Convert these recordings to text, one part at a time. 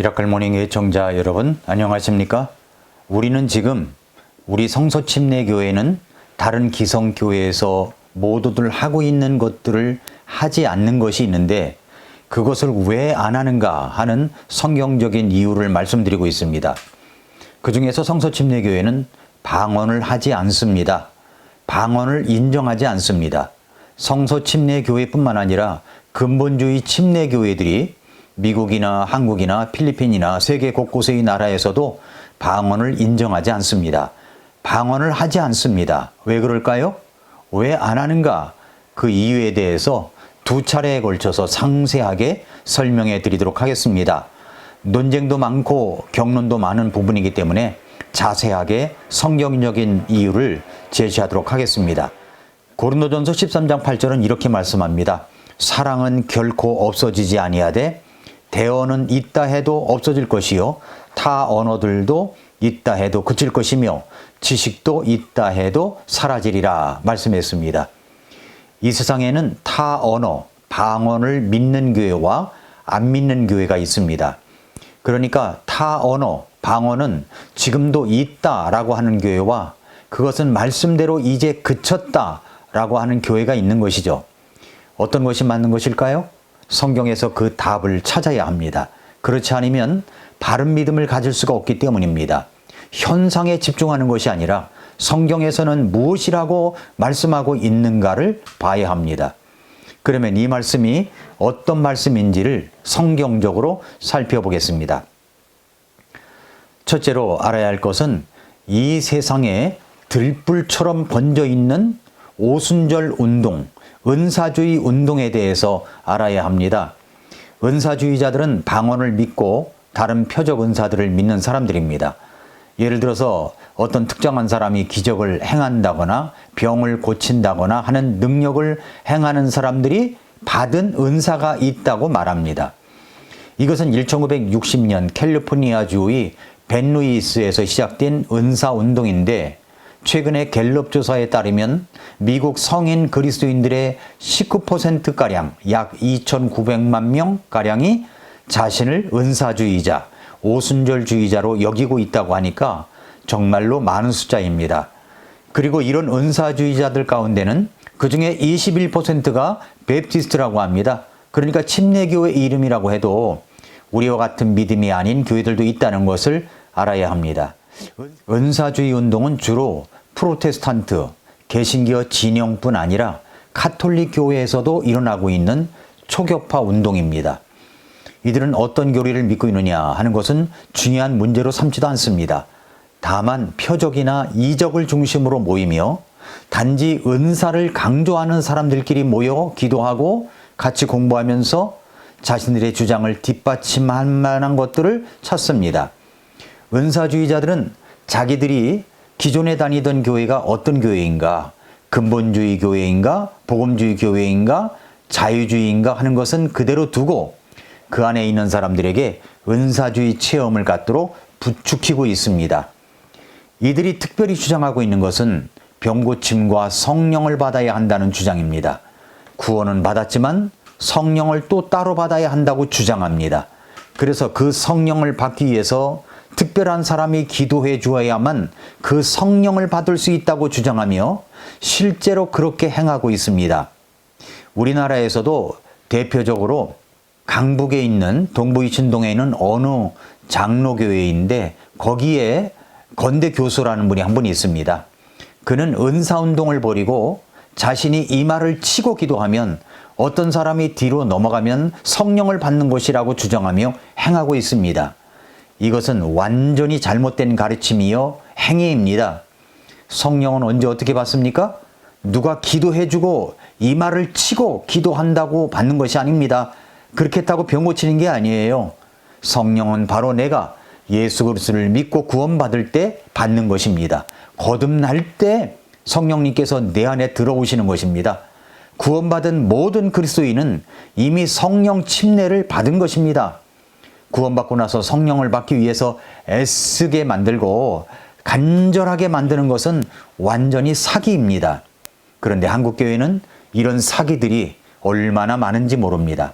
미라클 모닝 애청자 여러분 안녕하십니까? 우리는 지금 우리 성서침례교회는 다른 기성교회에서 모두들 하고 있는 것들을 하지 않는 것이 있는데 그것을 왜 안 하는가 하는 성경적인 이유를 말씀드리고 있습니다. 그 중에서 성서침례교회는 방언을 하지 않습니다. 방언을 인정하지 않습니다. 성서침례교회뿐만 아니라 근본주의 침례교회들이 미국이나 한국이나 필리핀이나 세계 곳곳의 나라에서도 방언을 인정하지 않습니다. 방언을 하지 않습니다. 왜 그럴까요? 왜 안 하는가? 그 이유에 대해서 두 차례에 걸쳐서 상세하게 설명해 드리도록 하겠습니다. 논쟁도 많고 경론도 많은 부분이기 때문에 자세하게 성경적인 이유를 제시하도록 하겠습니다. 고린도전서 13장 8절은 이렇게 말씀합니다. 사랑은 결코 없어지지 아니하되 대언은 있다 해도 없어질 것이요 타 언어들도 있다 해도 그칠 것이며 지식도 있다 해도 사라지리라 말씀했습니다. 이 세상에는 타 언어, 방언을 믿는 교회와 안 믿는 교회가 있습니다. 그러니까 타 언어, 방언은 지금도 있다라고 하는 교회와 그것은 말씀대로 이제 그쳤다라고 하는 교회가 있는 것이죠. 어떤 것이 맞는 것일까요? 성경에서 그 답을 찾아야 합니다. 그렇지 않으면 바른 믿음을 가질 수가 없기 때문입니다. 현상에 집중하는 것이 아니라 성경에서는 무엇이라고 말씀하고 있는가를 봐야 합니다. 그러면 이 말씀이 어떤 말씀인지를 성경적으로 살펴보겠습니다. 첫째로 알아야 할 것은 이 세상에 들불처럼 번져 있는 오순절 운동, 은사주의 운동에 대해서 알아야 합니다. 은사주의자들은 방언을 믿고 다른 표적 은사들을 믿는 사람들입니다. 예를 들어서 어떤 특정한 사람이 기적을 행한다거나 병을 고친다거나 하는 능력을 행하는 사람들이 받은 은사가 있다고 말합니다. 이것은 1960년 캘리포니아주의 벤루이스에서 시작된 은사운동인데 최근에 갤럽 조사에 따르면 미국 성인 그리스도인들의 19%가량 약 2,900만 명가량이 자신을 은사주의자, 오순절주의자로 여기고 있다고 하니까 정말로 많은 숫자입니다. 그리고 이런 은사주의자들 가운데는 그중에 21%가 베프티스트라고 합니다. 그러니까 침례교회 이름이라고 해도 우리와 같은 믿음이 아닌 교회들도 있다는 것을 알아야 합니다. 은사주의 운동은 주로 프로테스탄트, 개신교 진영뿐 아니라 카톨릭 교회에서도 일어나고 있는 초교파 운동입니다. 이들은 어떤 교리를 믿고 있느냐 하는 것은 중요한 문제로 삼지도 않습니다. 다만 표적이나 이적을 중심으로 모이며 단지 은사를 강조하는 사람들끼리 모여 기도하고 같이 공부하면서 자신들의 주장을 뒷받침할 만한 것들을 찾습니다. 은사주의자들은 자기들이 기존에 다니던 교회가 어떤 교회인가, 근본주의 교회인가, 복음주의 교회인가, 자유주의인가 하는 것은 그대로 두고 그 안에 있는 사람들에게 은사주의 체험을 갖도록 부추기고 있습니다. 이들이 특별히 주장하고 있는 것은 병고침과 성령을 받아야 한다는 주장입니다. 구원은 받았지만 성령을 또 따로 받아야 한다고 주장합니다. 그래서 그 성령을 받기 위해서 특별한 사람이 기도해 주어야만 그 성령을 받을 수 있다고 주장하며 실제로 그렇게 행하고 있습니다. 우리나라에서도 대표적으로 강북에 있는 동부이신동에 있는 어느 장로교회인데 거기에 건대 교수라는 분이 한 분 있습니다. 그는 은사운동을 벌이고 자신이 이마를 치고 기도하면 어떤 사람이 뒤로 넘어가면 성령을 받는 것이라고 주장하며 행하고 있습니다. 이것은 완전히 잘못된 가르침이요 행위입니다. 성령은 언제 어떻게 받습니까? 누가 기도해주고 이마를 치고 기도한다고 받는 것이 아닙니다. 그렇게 했다고 병 고치는 게 아니에요. 성령은 바로 내가 예수 그리스도를 믿고 구원받을 때 받는 것입니다. 거듭날 때 성령님께서 내 안에 들어오시는 것입니다. 구원받은 모든 그리스도인은 이미 성령 침례를 받은 것입니다. 구원받고 나서 성령을 받기 위해서 애쓰게 만들고 간절하게 만드는 것은 완전히 사기입니다. 그런데 한국교회는 이런 사기들이 얼마나 많은지 모릅니다.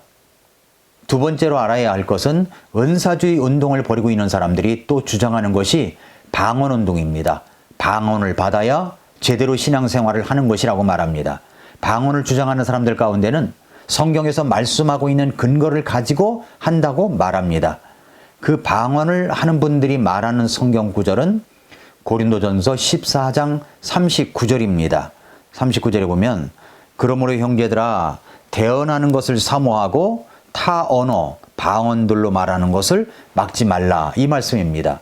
두 번째로 알아야 할 것은 은사주의 운동을 벌이고 있는 사람들이 또 주장하는 것이 방언 운동입니다. 방언을 받아야 제대로 신앙생활을 하는 것이라고 말합니다. 방언을 주장하는 사람들 가운데는 성경에서 말씀하고 있는 근거를 가지고 한다고 말합니다. 그 방언을 하는 분들이 말하는 성경 구절은 고린도전서 14장 39절입니다. 39절에 보면 그러므로 형제들아 대언하는 것을 사모하고 타 언어, 방언들로 말하는 것을 막지 말라 이 말씀입니다.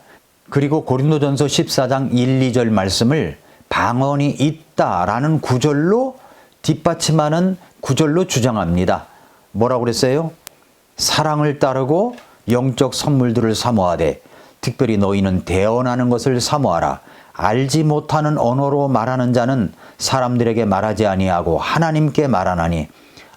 그리고 고린도전서 14장 1, 2절 말씀을 방언이 있다라는 구절로 뒷받침하는 구절로 주장합니다. 뭐라고 그랬어요? 사랑을 따르고 영적 선물들을 사모하되 특별히 너희는 대언하는 것을 사모하라. 알지 못하는 언어로 말하는 자는 사람들에게 말하지 아니하고 하나님께 말하나니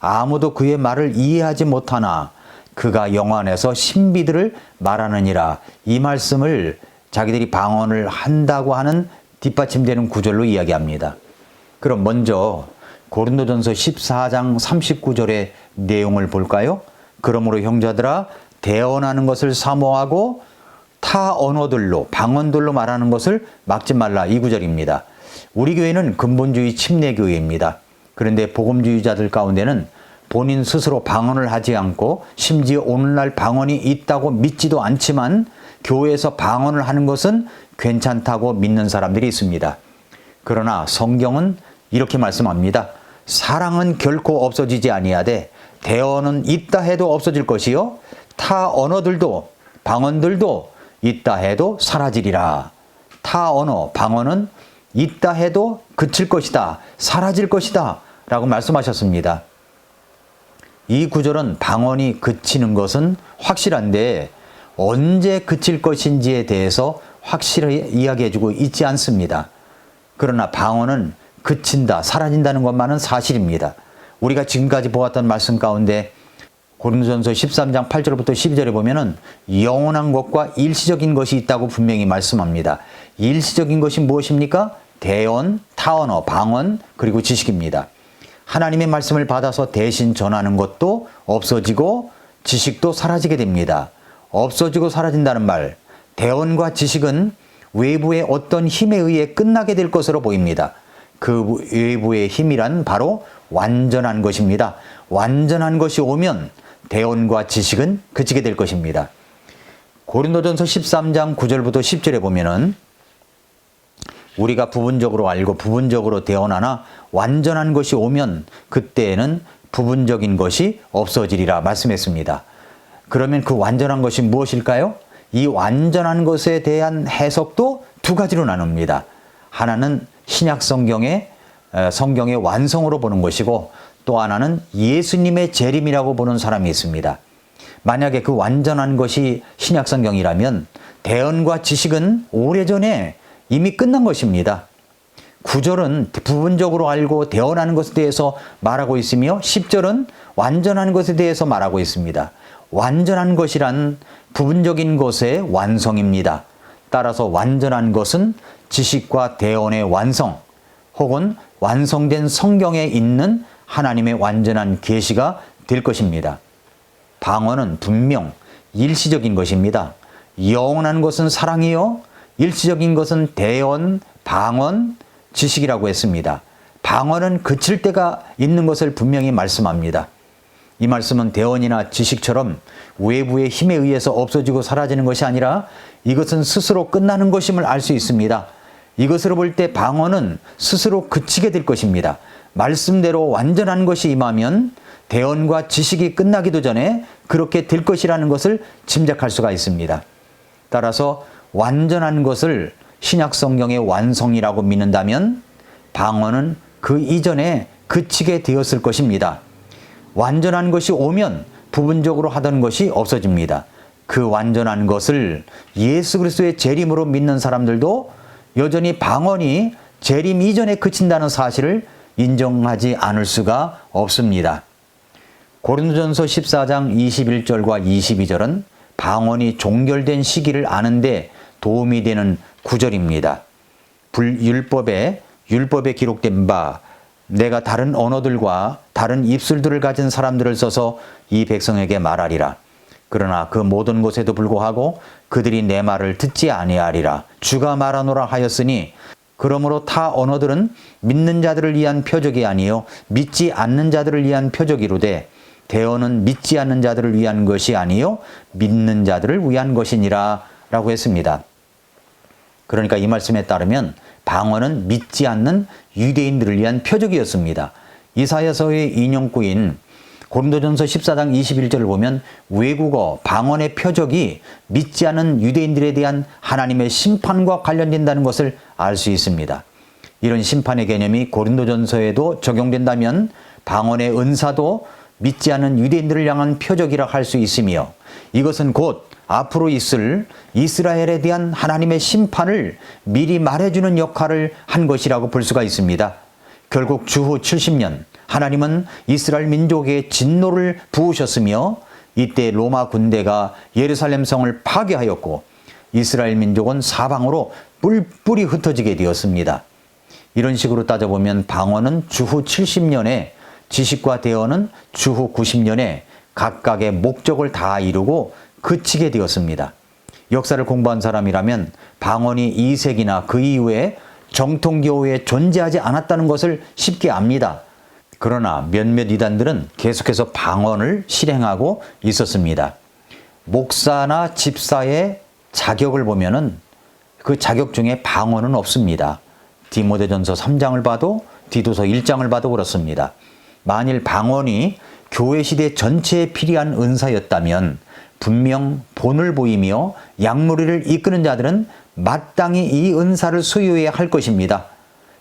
아무도 그의 말을 이해하지 못하나 그가 영안에서 신비들을 말하느니라. 이 말씀을 자기들이 방언을 한다고 하는 뒷받침되는 구절로 이야기합니다. 그럼 먼저 고린도전서 14장 39절의 내용을 볼까요? 그러므로 형제들아 대언하는 것을 사모하고 타 언어들로 방언들로 말하는 것을 막지 말라 이 구절입니다. 우리 교회는 근본주의 침례교회입니다. 그런데 복음주의자들 가운데는 본인 스스로 방언을 하지 않고 심지어 오늘날 방언이 있다고 믿지도 않지만 교회에서 방언을 하는 것은 괜찮다고 믿는 사람들이 있습니다. 그러나 성경은 이렇게 말씀합니다. 사랑은 결코 없어지지 아니하되 대언은 있다 해도 없어질 것이요 타 언어들도 방언들도 있다 해도 사라지리라. 타 언어, 방언은 있다 해도 그칠 것이다, 사라질 것이다 라고 말씀하셨습니다. 이 구절은 방언이 그치는 것은 확실한데 언제 그칠 것인지에 대해서 확실히 이야기해주고 있지 않습니다. 그러나 방언은 그친다, 사라진다는 것만은 사실입니다. 우리가 지금까지 보았던 말씀 가운데 고린도전서 13장 8절부터 12절에 보면은 영원한 것과 일시적인 것이 있다고 분명히 말씀합니다. 일시적인 것이 무엇입니까? 대언, 타언어, 방언, 그리고 지식입니다. 하나님의 말씀을 받아서 대신 전하는 것도 없어지고 지식도 사라지게 됩니다. 없어지고 사라진다는 말, 대언과 지식은 외부의 어떤 힘에 의해 끝나게 될 것으로 보입니다. 그 외부의 힘이란 바로 완전한 것입니다. 완전한 것이 오면 대언과 지식은 그치게 될 것입니다. 고린도전서 13장 9절부터 10절에 보면은 우리가 부분적으로 알고 부분적으로 대언하나 완전한 것이 오면 그때에는 부분적인 것이 없어지리라 말씀했습니다. 그러면 그 완전한 것이 무엇일까요? 이 완전한 것에 대한 해석도 두 가지로 나눕니다. 하나는 신약 성경의 완성으로 보는 것이고 또 하나는 예수님의 재림이라고 보는 사람이 있습니다. 만약에 그 완전한 것이 신약 성경이라면 대언과 지식은 오래전에 이미 끝난 것입니다. 9절은 부분적으로 알고 대언하는 것에 대해서 말하고 있으며 10절은 완전한 것에 대해서 말하고 있습니다. 완전한 것이란 부분적인 것의 완성입니다. 따라서 완전한 것은 지식과 대언의 완성 혹은 완성된 성경에 있는 하나님의 완전한 계시가 될 것입니다. 방언은 분명 일시적인 것입니다. 영원한 것은 사랑이요 일시적인 것은 대언, 방언, 지식이라고 했습니다. 방언은 그칠 때가 있는 것을 분명히 말씀합니다. 이 말씀은 대언이나 지식처럼 외부의 힘에 의해서 없어지고 사라지는 것이 아니라 이것은 스스로 끝나는 것임을 알 수 있습니다. 이것으로 볼 때 방언은 스스로 그치게 될 것입니다. 말씀대로 완전한 것이 임하면 대언과 지식이 끝나기도 전에 그렇게 될 것이라는 것을 짐작할 수가 있습니다. 따라서 완전한 것을 신약 성경의 완성이라고 믿는다면 방언은 그 이전에 그치게 되었을 것입니다. 완전한 것이 오면 부분적으로 하던 것이 없어집니다. 그 완전한 것을 예수 그리스도의 재림으로 믿는 사람들도 여전히 방언이 재림 이전에 그친다는 사실을 인정하지 않을 수가 없습니다. 고린도전서 14장 21절과 22절은 방언이 종결된 시기를 아는데 도움이 되는 구절입니다. 율법에 기록된 바 내가 다른 언어들과 다른 입술들을 가진 사람들을 써서 이 백성에게 말하리라. 그러나 그 모든 것에도 불구하고 그들이 내 말을 듣지 아니하리라. 주가 말하노라 하였으니 그러므로 타 언어들은 믿는 자들을 위한 표적이 아니요 믿지 않는 자들을 위한 표적이로되 대언은 믿지 않는 자들을 위한 것이 아니요 믿는 자들을 위한 것이니라 라고 했습니다. 그러니까 이 말씀에 따르면 방언은 믿지 않는 유대인들을 위한 표적이었습니다. 이사야서의 인용구인 고린도전서 14장 21절을 보면 외국어, 방언의 표적이 믿지 않은 유대인들에 대한 하나님의 심판과 관련된다는 것을 알 수 있습니다. 이런 심판의 개념이 고린도전서에도 적용된다면 방언의 은사도 믿지 않는 유대인들을 향한 표적이라 할 수 있으며 이것은 곧 앞으로 있을 이스라엘에 대한 하나님의 심판을 미리 말해주는 역할을 한 것이라고 볼 수가 있습니다. 결국 주후 70년 하나님은 이스라엘 민족에 진노를 부으셨으며 이때 로마 군대가 예루살렘 성을 파괴하였고 이스라엘 민족은 사방으로 뿔뿔이 흩어지게 되었습니다. 이런 식으로 따져보면 방언은 주후 70년에 지식과 대언은 주후 90년에 각각의 목적을 다 이루고 그치게 되었습니다. 역사를 공부한 사람이라면 방언이 2세기나 그 이후에 정통교회에 존재하지 않았다는 것을 쉽게 압니다. 그러나 몇몇 이단들은 계속해서 방언을 실행하고 있었습니다. 목사나 집사의 자격을 보면은 그 자격 중에 방언은 없습니다. 디모데전서 3장을 봐도 디도서 1장을 봐도 그렇습니다. 만일 방언이 교회 시대 전체에 필요한 은사였다면 분명 본을 보이며 양무리를 이끄는 자들은 마땅히 이 은사를 소유해야 할 것입니다.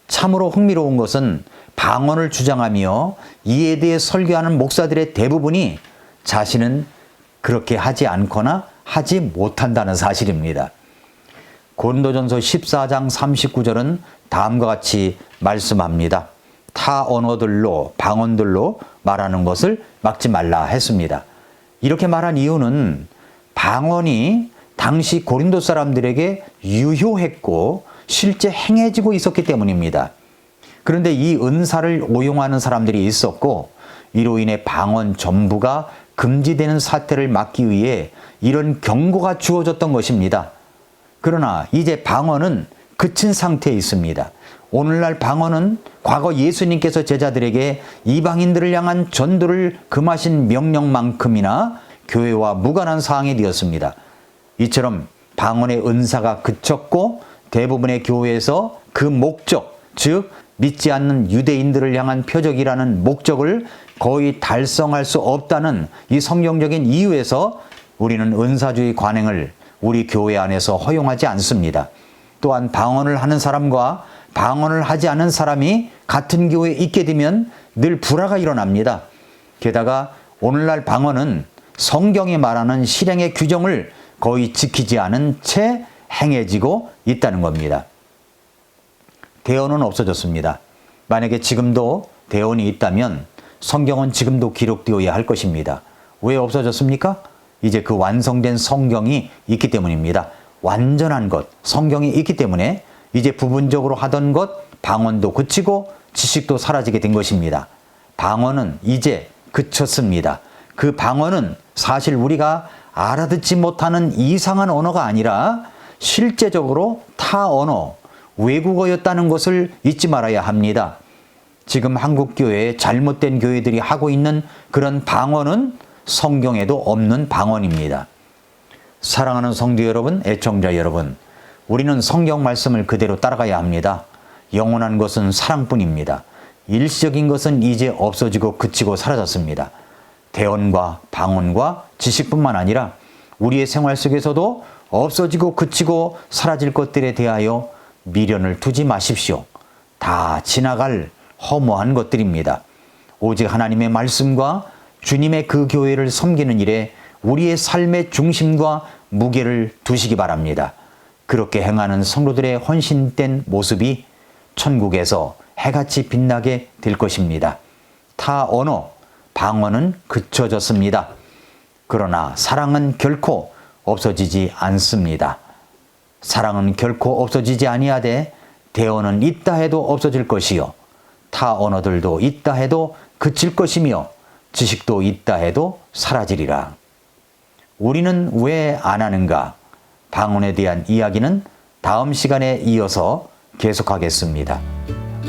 참으로 흥미로운 것은 방언을 주장하며 이에 대해 설교하는 목사들의 대부분이 자신은 그렇게 하지 않거나 하지 못한다는 사실입니다. 고린도전서 14장 39절은 다음과 같이 말씀합니다. 타 언어들로 방언들로 말하는 것을 막지 말라 했습니다. 이렇게 말한 이유는 방언이 당시 고린도 사람들에게 유효했고 실제 행해지고 있었기 때문입니다. 그런데 이 은사를 오용하는 사람들이 있었고 이로 인해 방언 전부가 금지되는 사태를 막기 위해 이런 경고가 주어졌던 것입니다. 그러나 이제 방언은 그친 상태에 있습니다. 오늘날 방언은 과거 예수님께서 제자들에게 이방인들을 향한 전도를 금하신 명령만큼이나 교회와 무관한 사항이 되었습니다. 이처럼 방언의 은사가 그쳤고 대부분의 교회에서 그 목적, 즉 믿지 않는 유대인들을 향한 표적이라는 목적을 거의 달성할 수 없다는 이 성경적인 이유에서 우리는 은사주의 관행을 우리 교회 안에서 허용하지 않습니다. 또한 방언을 하는 사람과 방언을 하지 않은 사람이 같은 교회에 있게 되면 늘 불화가 일어납니다. 게다가 오늘날 방언은 성경이 말하는 실행의 규정을 거의 지키지 않은 채 행해지고 있다는 겁니다. 대언은 없어졌습니다. 만약에 지금도 대언이 있다면 성경은 지금도 기록되어야 할 것입니다. 왜 없어졌습니까? 이제 그 완성된 성경이 있기 때문입니다. 완전한 것, 성경이 있기 때문에 이제 부분적으로 하던 것, 방언도 그치고 지식도 사라지게 된 것입니다. 방언은 이제 그쳤습니다. 그 방언은 사실 우리가 알아듣지 못하는 이상한 언어가 아니라 실제적으로 타 언어, 외국어였다는 것을 잊지 말아야 합니다. 지금 한국교회에 잘못된 교회들이 하고 있는 그런 방언은 성경에도 없는 방언입니다. 사랑하는 성도 여러분, 애청자 여러분, 우리는 성경 말씀을 그대로 따라가야 합니다. 영원한 것은 사랑뿐입니다. 일시적인 것은 이제 없어지고 그치고 사라졌습니다. 대언과 방언과 지식뿐만 아니라 우리의 생활 속에서도 없어지고 그치고 사라질 것들에 대하여 미련을 두지 마십시오. 다 지나갈 허무한 것들입니다. 오직 하나님의 말씀과 주님의 그 교회를 섬기는 일에 우리의 삶의 중심과 무게를 두시기 바랍니다. 그렇게 행하는 성도들의 헌신된 모습이 천국에서 해같이 빛나게 될 것입니다. 타 언어, 방언은 그쳐졌습니다. 그러나 사랑은 결코 없어지지 않습니다. 사랑은 결코 없어지지 아니하되 대언은 있다 해도 없어질 것이요 타 언어들도 있다 해도 그칠 것이며 지식도 있다 해도 사라지리라. 우리는 왜 안 하는가? 방언에 대한 이야기는 다음 시간에 이어서 계속하겠습니다.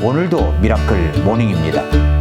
오늘도 미라클 모닝입니다.